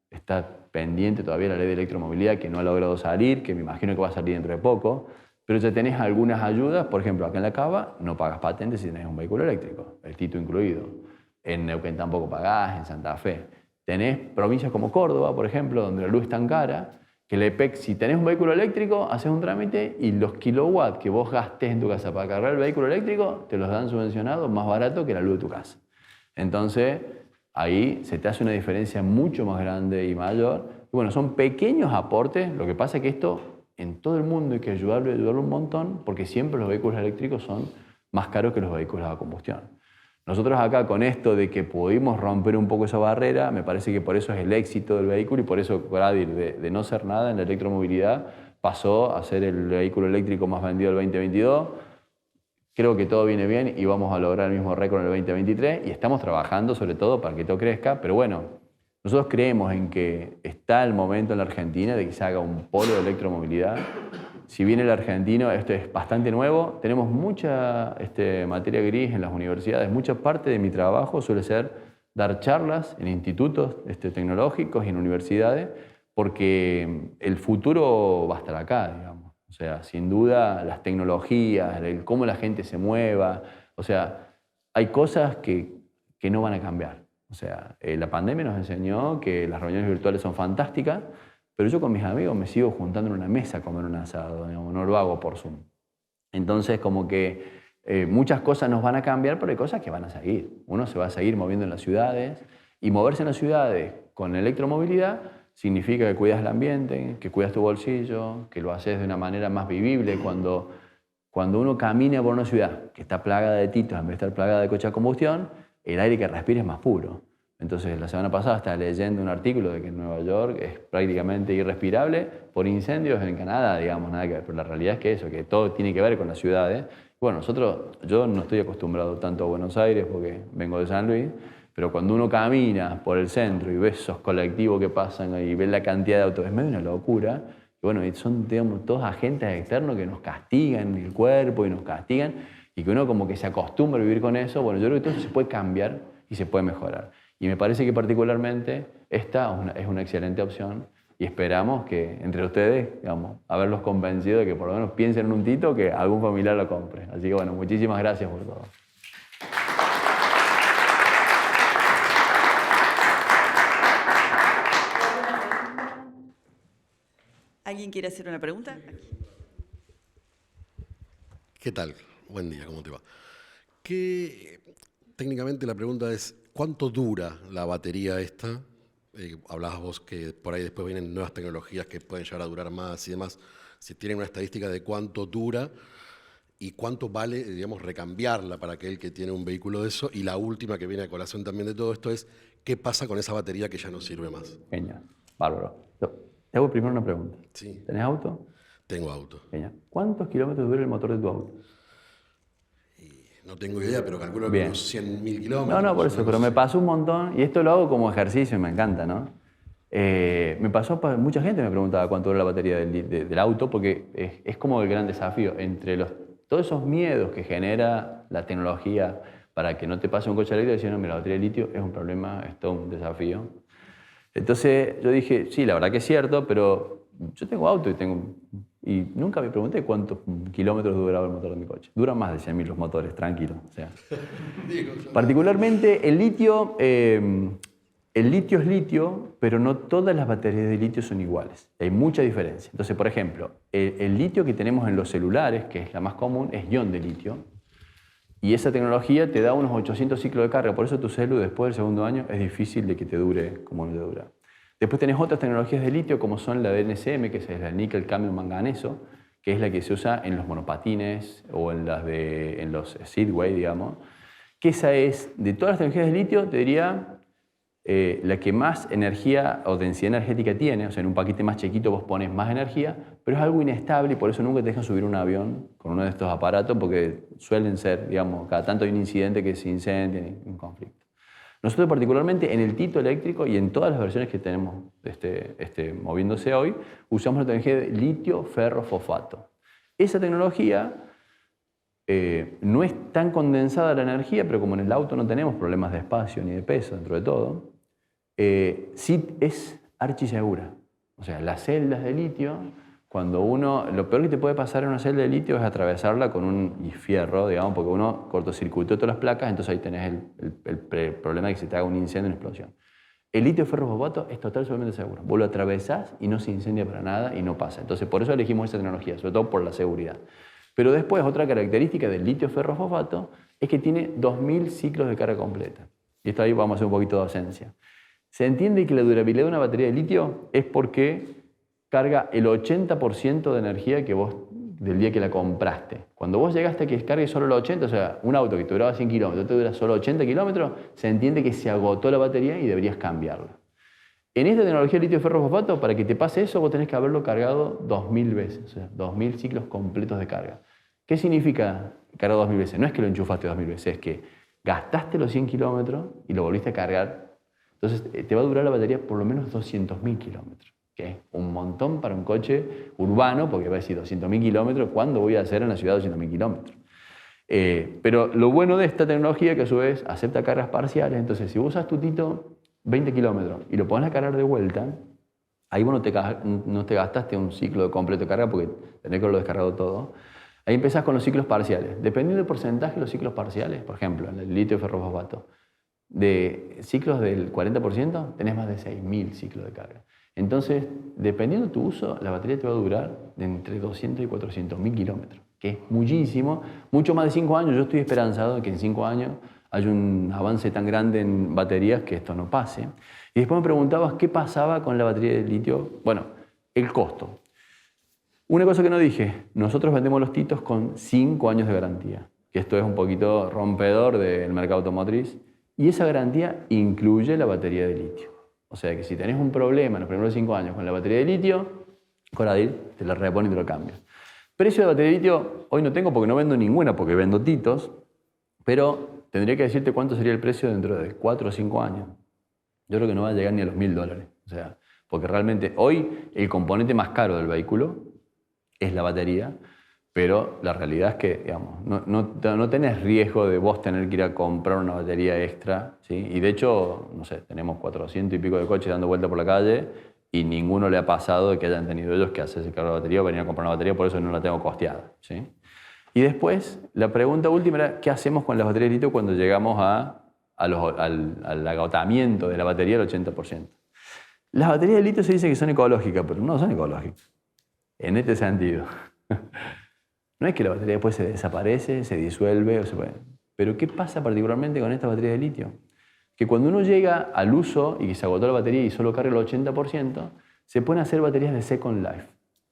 está pendiente todavía de la ley de electromovilidad, que no ha logrado salir, que me imagino que va a salir dentro de poco, pero ya tenés algunas ayudas. Por ejemplo, acá en La Cava no pagas patente si tenés un vehículo eléctrico, el Tito incluido. En Neuquén tampoco pagás, en Santa Fe. Tenés provincias como Córdoba, por ejemplo, donde la luz es tan cara, que el EPEC, si tenés un vehículo eléctrico, haces un trámite y los kilowatts que vos gastés en tu casa para cargar el vehículo eléctrico, te los dan subvencionados más barato que la luz de tu casa. Entonces, ahí se te hace una diferencia mucho más grande y mayor. Y bueno, son pequeños aportes. Lo que pasa es que esto en todo el mundo hay que ayudarlo un montón, porque siempre los vehículos eléctricos son más caros que los vehículos a combustión. Nosotros acá con esto de que pudimos romper un poco esa barrera, me parece que por eso es el éxito del vehículo y por eso Coradir, de no ser nada en la electromovilidad, pasó a ser el vehículo eléctrico más vendido del 2022. Creo que todo viene bien y vamos a lograr el mismo récord en el 2023 y estamos trabajando sobre todo para que todo crezca, pero bueno, nosotros creemos en que está el momento en la Argentina de que se haga un polo de electromovilidad. Si bien el argentino, esto es bastante nuevo, tenemos mucha materia gris en las universidades. Mucha parte de mi trabajo suele ser dar charlas en institutos tecnológicos y en universidades, porque el futuro va a estar acá, digamos. O sea, sin duda las tecnologías, cómo la gente se mueva, o sea, hay cosas que no van a cambiar. O sea, la pandemia nos enseñó que las reuniones virtuales son fantásticas, pero yo con mis amigos me sigo juntando en una mesa a comer un asado, digamos, no lo hago por Zoom. Entonces, como que muchas cosas nos van a cambiar, pero hay cosas que van a seguir. Uno se va a seguir moviendo en las ciudades, y moverse en las ciudades con electromovilidad significa que cuidas el ambiente, que cuidas tu bolsillo, que lo haces de una manera más vivible. Cuando uno camina por una ciudad que está plagada de titos en vez de estar plagada de coches a combustión, el aire que respira es más puro. Entonces, la semana pasada estaba leyendo un artículo de que en Nueva York es prácticamente irrespirable por incendios en Canadá, digamos, nada que ver. Pero la realidad es que eso, que todo tiene que ver con las ciudades. Bueno, yo no estoy acostumbrado tanto a Buenos Aires porque vengo de San Luis, pero cuando uno camina por el centro y ve esos colectivos que pasan y ve la cantidad de autos, es medio una locura. Y bueno, son, digamos, todos agentes externos que nos castigan el cuerpo y nos castigan. y que uno como que se acostumbra a vivir con eso, bueno, yo creo que todo eso se puede cambiar y se puede mejorar. Y me parece que particularmente esta es una excelente opción y esperamos que entre ustedes, digamos, haberlos convencido de que por lo menos piensen en un Tito, que algún familiar lo compre. Así que bueno, muchísimas gracias por todo. ¿Alguien quiere hacer una pregunta? Aquí. ¿Qué tal? Buen día, ¿cómo te va? Técnicamente la pregunta es, ¿cuánto dura la batería esta? Hablabas vos que por ahí después vienen nuevas tecnologías que pueden llegar a durar más y demás. Si tienen una estadística de cuánto dura y cuánto vale, digamos, recambiarla para aquel que tiene un vehículo de eso. Y la última que viene a colación también de todo esto es, ¿qué pasa con esa batería que ya no sirve más? Genial, bárbaro. Te hago primero una pregunta. Sí. ¿Tenés auto? Tengo auto. Genial. ¿Cuántos kilómetros dura el motor de tu auto? No tengo idea, pero calculo que Bien. unos 100.000 kilómetros. No, por eso, pero me pasó un montón, y esto lo hago como ejercicio y me encanta, ¿no? Me pasó, mucha gente me preguntaba cuánto dura la batería del auto, porque es como el gran desafío. Entre todos esos miedos que genera la tecnología para que no te pase un coche eléctrico, decían, no, mira, la batería de litio es un problema, es todo un desafío. Entonces yo dije, sí, la verdad que es cierto, pero yo tengo auto y nunca me pregunté cuántos kilómetros duraba el motor de mi coche. Duran más de 100.000 los motores, tranquilo. O sea. Particularmente el litio es litio, pero no todas las baterías de litio son iguales. Hay mucha diferencia. Entonces, por ejemplo, el litio que tenemos en los celulares, que es la más común, es ion de litio. Y esa tecnología te da unos 800 ciclos de carga. Por eso tu celu después del segundo año es difícil de que te dure como no te dura. Después tenés otras tecnologías de litio como son la de NCM, que es la níquel cadmio manganeso, que es la que se usa en los monopatines o en los Speedway, digamos. Que esa es, de todas las tecnologías de litio, te diría la que más energía o densidad energética tiene. O sea, en un paquete más chiquito vos pones más energía, pero es algo inestable y por eso nunca te dejan subir un avión con uno de estos aparatos porque suelen ser, digamos, cada tanto hay un incidente que se incendia, un conflicto. Nosotros particularmente en el Tito eléctrico y en todas las versiones que tenemos moviéndose hoy, usamos la tecnología de litio-ferro-fosfato. Esa tecnología no es tan condensada la energía, pero como en el auto no tenemos problemas de espacio ni de peso dentro de todo, sí es archisegura. O sea, las celdas de litio, lo peor que te puede pasar en una celda de litio es atravesarla con un fierro, digamos, porque uno cortocircuitó todas las placas, entonces ahí tenés el problema de que se te haga un incendio, una explosión. El litio ferro-fosfato es totalmente seguro. Vos lo atravesás y no se incendia para nada y no pasa. Entonces, por eso elegimos esa tecnología, sobre todo por la seguridad. Pero después, otra característica del litio ferro-fosfato es que tiene 2000 ciclos de carga completa. Y esto ahí vamos a hacer un poquito de docencia. Se entiende que la durabilidad de una batería de litio es porque carga el 80% de energía que vos del día que la compraste. Cuando vos llegaste a que cargue solo el 80%, o sea, un auto que te duraba 100 kilómetros, te dura solo 80 kilómetros, se entiende que se agotó la batería y deberías cambiarla. En esta tecnología de litio ferro-fosfato, para que te pase eso, vos tenés que haberlo cargado 2000 veces, o sea, 2000 ciclos completos de carga. ¿Qué significa cargar 2000 veces? No es que lo enchufaste 2000 veces, es que gastaste los 100 kilómetros y lo volviste a cargar. Entonces, te va a durar la batería por lo menos 200.000 kilómetros, que es un montón para un coche urbano, porque va a decir 200.000 kilómetros, ¿cuándo voy a hacer en la ciudad 200.000 kilómetros? Pero lo bueno de esta tecnología es que a su vez acepta cargas parciales. Entonces, si vos usas tu Tito 20 kilómetros y lo pones a cargar de vuelta, ahí vos no te gastaste un ciclo completo de carga porque tenés que haberlo descargado todo. Ahí empezás con los ciclos parciales. Dependiendo del porcentaje de los ciclos parciales, por ejemplo, en el litio ferro-fosfato, de ciclos del 40%, tenés más de 6.000 ciclos de carga. Entonces, dependiendo de tu uso, la batería te va a durar de entre 200 y 400.000 kilómetros, que es muchísimo, mucho más de 5 años. Yo estoy esperanzado de que en 5 años haya un avance tan grande en baterías que esto no pase. Y después me preguntabas qué pasaba con la batería de litio. Bueno, el costo. Una cosa que no dije, nosotros vendemos los Titos con 5 años de garantía, que esto es un poquito rompedor del mercado automotriz, y esa garantía incluye la batería de litio. O sea que si tenés un problema en los primeros 5 años con la batería de litio, Coradil te la repone y te lo cambia. Precio de batería de litio hoy no tengo porque no vendo ninguna, porque vendo Titos, pero tendría que decirte cuánto sería el precio dentro de 4 o 5 años. Yo creo que no va a llegar ni a los $1.000. O sea, porque realmente hoy el componente más caro del vehículo es la batería, pero la realidad es que, digamos, no tenés riesgo de vos tener que ir a comprar una batería extra, ¿sí? Y de hecho, no sé, tenemos 400 y pico de coches dando vuelta por la calle y ninguno le ha pasado de que hayan tenido ellos que hacerse cargo de la batería o venir a comprar una batería, por eso no la tengo costeada, ¿sí? Y después, la pregunta última era, ¿qué hacemos con las baterías de litio cuando llegamos al agotamiento de la batería al 80%? Las baterías de litio se dice que son ecológicas, pero no son ecológicas, en este sentido. No es que la batería después se desaparece, se disuelve, o se puede. Pero ¿qué pasa particularmente con esta batería de litio? Que cuando uno llega al uso y que se agotó la batería y solo carga el 80%, se pueden hacer baterías de Second Life.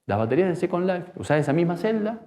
Las baterías de Second Life, usás esa misma celda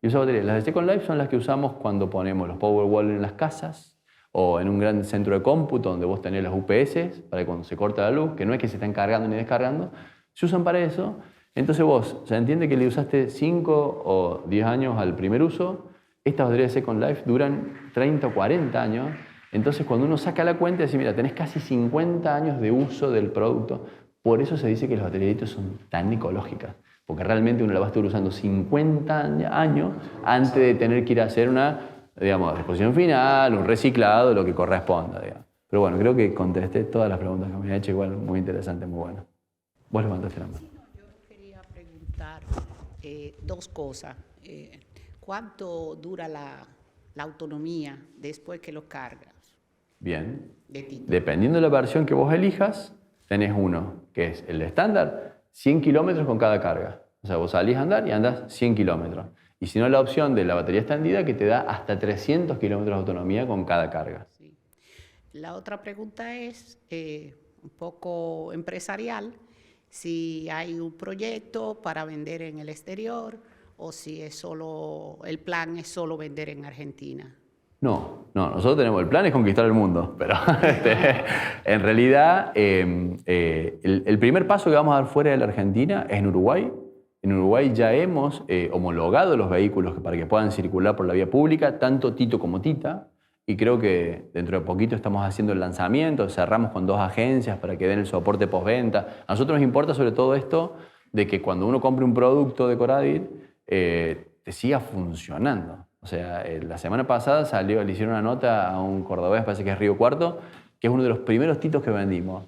y usás baterías. Las de Second Life son las que usamos cuando ponemos los Powerwall en las casas o en un gran centro de cómputo donde vos tenés las UPS para que cuando se corta la luz, que no es que se estén cargando ni descargando, se usan para eso. Entonces vos, se entiende que le usaste 5 o 10 años al primer uso, estas baterías de Second Life duran 30 o 40 años, entonces cuando uno saca la cuenta dice, mira, tenés casi 50 años de uso del producto, por eso se dice que las baterías de litio son tan ecológicas, porque realmente uno la va a estar usando 50 años antes de tener que ir a hacer una, digamos, disposición final, un reciclado, lo que corresponda, digamos. Pero bueno, creo que contesté todas las preguntas que me han hecho, igual muy interesante, muy bueno. Vos levantaste la mano. Dos cosas. ¿Cuánto dura la autonomía después que lo cargas? Bien. Dependiendo de la versión que vos elijas, tenés uno, que es el estándar, 100 kilómetros con cada carga. O sea, vos salís a andar y andás 100 kilómetros. Y si no, la opción de la batería extendida que te da hasta 300 kilómetros de autonomía con cada carga. Sí. La otra pregunta es un poco empresarial. Si hay un proyecto para vender en el exterior o si es solo, el plan es solo vender en Argentina. No, nosotros tenemos, el plan es conquistar el mundo, pero en realidad el primer paso que vamos a dar fuera de la Argentina es en Uruguay. En Uruguay ya hemos homologado los vehículos para que puedan circular por la vía pública, tanto Tito como Tita. Y creo que dentro de poquito estamos haciendo el lanzamiento, cerramos con 2 agencias para que den el soporte postventa. A nosotros nos importa sobre todo esto de que cuando uno compre un producto de Coradit, te siga funcionando. O sea, la semana pasada le hicieron una nota a un cordobés, parece que es Río Cuarto, que es uno de los primeros Titos que vendimos.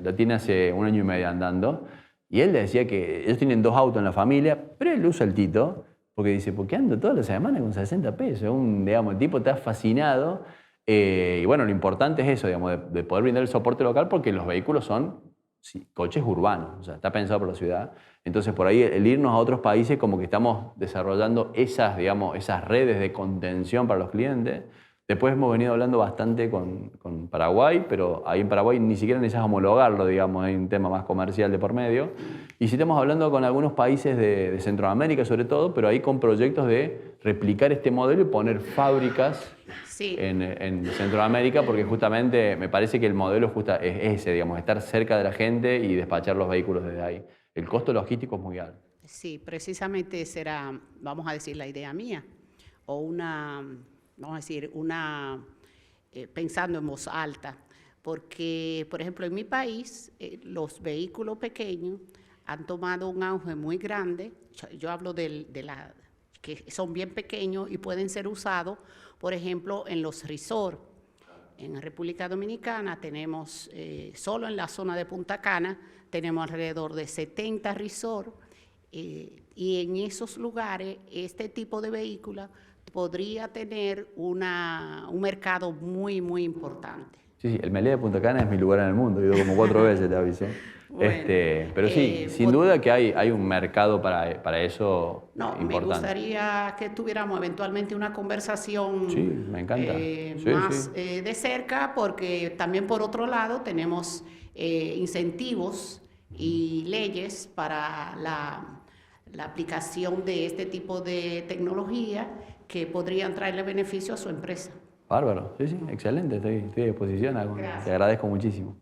Lo tiene hace 1 año y medio andando. Y él le decía que ellos tienen 2 autos en la familia, pero él usa el Tito. Porque dice, ¿por qué ando toda la semana con 60 pesos? Digamos, el tipo está fascinado. Y bueno, lo importante es eso, digamos, de poder brindar el soporte local porque los vehículos son coches urbanos, o sea, está pensado por la ciudad. Entonces, por ahí, el irnos a otros países, como que estamos desarrollando esas redes de contención para los clientes. Después hemos venido hablando bastante con Paraguay, pero ahí en Paraguay ni siquiera necesitas homologarlo, digamos, hay un tema más comercial de por medio. Y sí estamos hablando con algunos países de Centroamérica sobre todo, pero ahí con proyectos de replicar este modelo y poner fábricas en Centroamérica, porque justamente me parece que el modelo es ese, digamos, estar cerca de la gente y despachar los vehículos desde ahí. El costo logístico es muy alto. Sí, precisamente será, vamos a decir, la idea mía, o vamos a decir, pensando en voz alta, porque, por ejemplo, en mi país, los vehículos pequeños han tomado un auge muy grande. Yo hablo que son bien pequeños y pueden ser usados, por ejemplo, en los resorts. En República Dominicana tenemos, solo en la zona de Punta Cana, tenemos alrededor de 70 resorts, y en esos lugares este tipo de vehículos podría tener un mercado muy, muy importante. Sí, el Melé de Punta Cana es mi lugar en el mundo, he ido como 4 veces, te aviso. Bueno, pero sí, sin duda que hay un mercado para eso importante. Me gustaría que tuviéramos eventualmente una conversación me encanta. más de cerca, porque también por otro lado tenemos incentivos y leyes para la aplicación de este tipo de tecnología que podrían traerle beneficio a su empresa. Bárbaro, sí, excelente, estoy a disposición. Te agradezco muchísimo.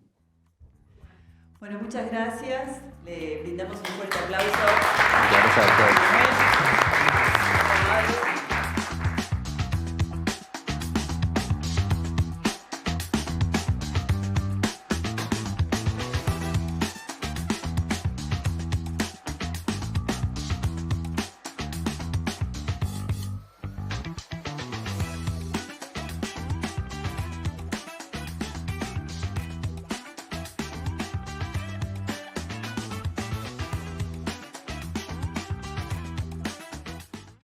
Bueno, muchas gracias. Le brindamos un fuerte aplauso. Muchas gracias a todos.